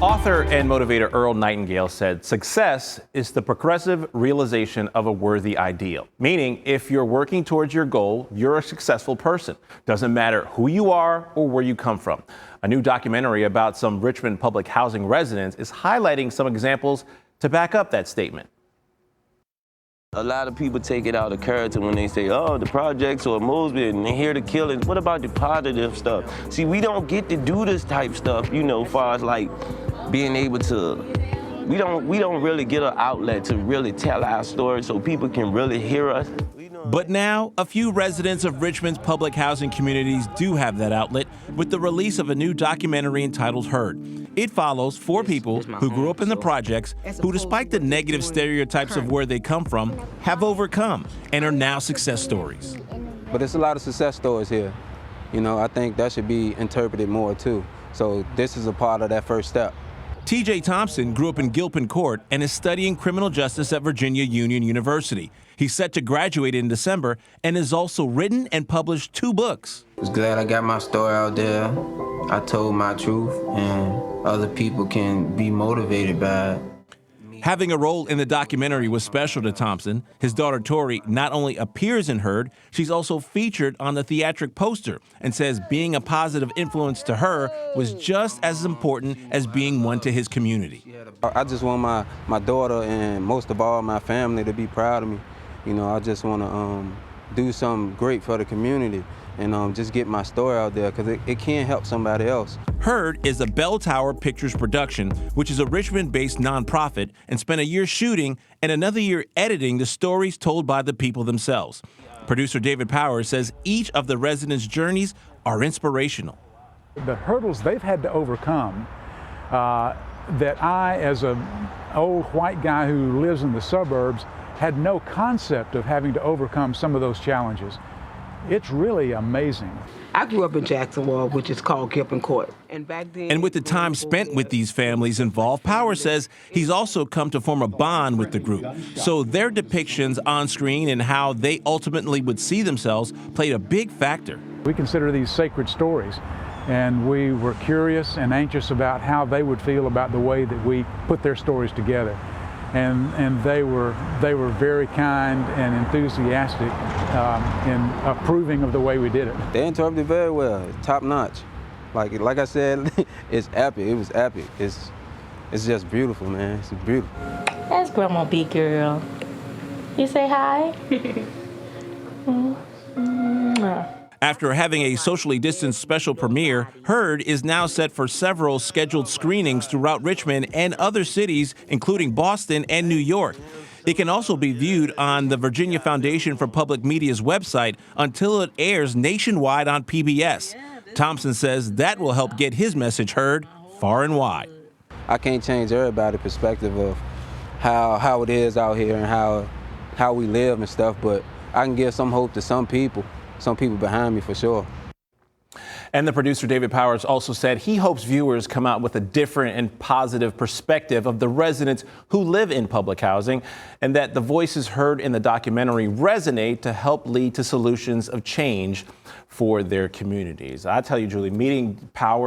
Author and motivator Earl Nightingale said, "Success is the progressive realization of a worthy ideal." Meaning, if you're working towards your goal, you're a successful person. Doesn't matter who you are or where you come from. A new documentary about some Richmond public housing residents is highlighting some examples to back up that statement. A lot of people take it out of character when they say, oh, the projects or Mosby and they hear the killings. What about the positive stuff? See, we don't get to do this type stuff, you know, as far as like being able to, we don't really get an outlet to really tell our story so people can really hear us. But now, a few residents of Richmond's public housing communities do have that outlet with the release of a new documentary entitled Heard. It follows 4 people who grew up in the projects who, despite the negative stereotypes of where they come from, have overcome and are now success stories. But there's a lot of success stories here. You know, I think that should be interpreted more too. So this is a part of that first step. TJ Thompson grew up in Gilpin Court and is studying criminal justice at Virginia Union University. He's set to graduate in December and has also written and published 2 books. I was glad I got my story out there. I told my truth and other people can be motivated by it. Having a role in the documentary was special to Thompson. His daughter Tori not only appears in Heard, she's also featured on the theatric poster and says being a positive influence to her was just as important as being one to his community. I just want my daughter and most of all my family to be proud of me. You know, I just want to do something great for the community and just get my story out there because it can help somebody else. Heard is a Bell Tower Pictures production, which is a Richmond-based nonprofit, and spent a year shooting and another year editing the stories told by the people themselves. Producer David Powers says each of the residents' journeys are inspirational. The hurdles they've had to overcome that I, as an old white guy who lives in the suburbs, had no concept of having to overcome some of those challenges. It's really amazing. I grew up in Jacksonville, which is called Gilpin Court. And back then, and with the time spent with these families involved, Powers says he's also come to form a bond with the group. So their depictions on screen and how they ultimately would see themselves played a big factor. We consider these sacred stories, and we were curious and anxious about how they would feel about the way that we put their stories together. And they were very kind and enthusiastic in approving of the way we did it. They interpreted very well, top notch. Like I said, it's epic. It was epic. It's just beautiful, man. It's beautiful. That's Grandma B girl. You say hi? After having a socially distanced special premiere, Heard is now set for several scheduled screenings throughout Richmond and other cities, including Boston and New York. It can also be viewed on the Virginia Foundation for Public Media's website until it airs nationwide on PBS. Thompson says that will help get his message heard far and wide. I can't change everybody's perspective of how it is out here and how we live and stuff, but I can give some hope to some people behind me for sure. And the producer, David Powers, also said he hopes viewers come out with a different and positive perspective of the residents who live in public housing, and that the voices heard in the documentary resonate to help lead to solutions of change for their communities. I tell you, Julie, meeting Powers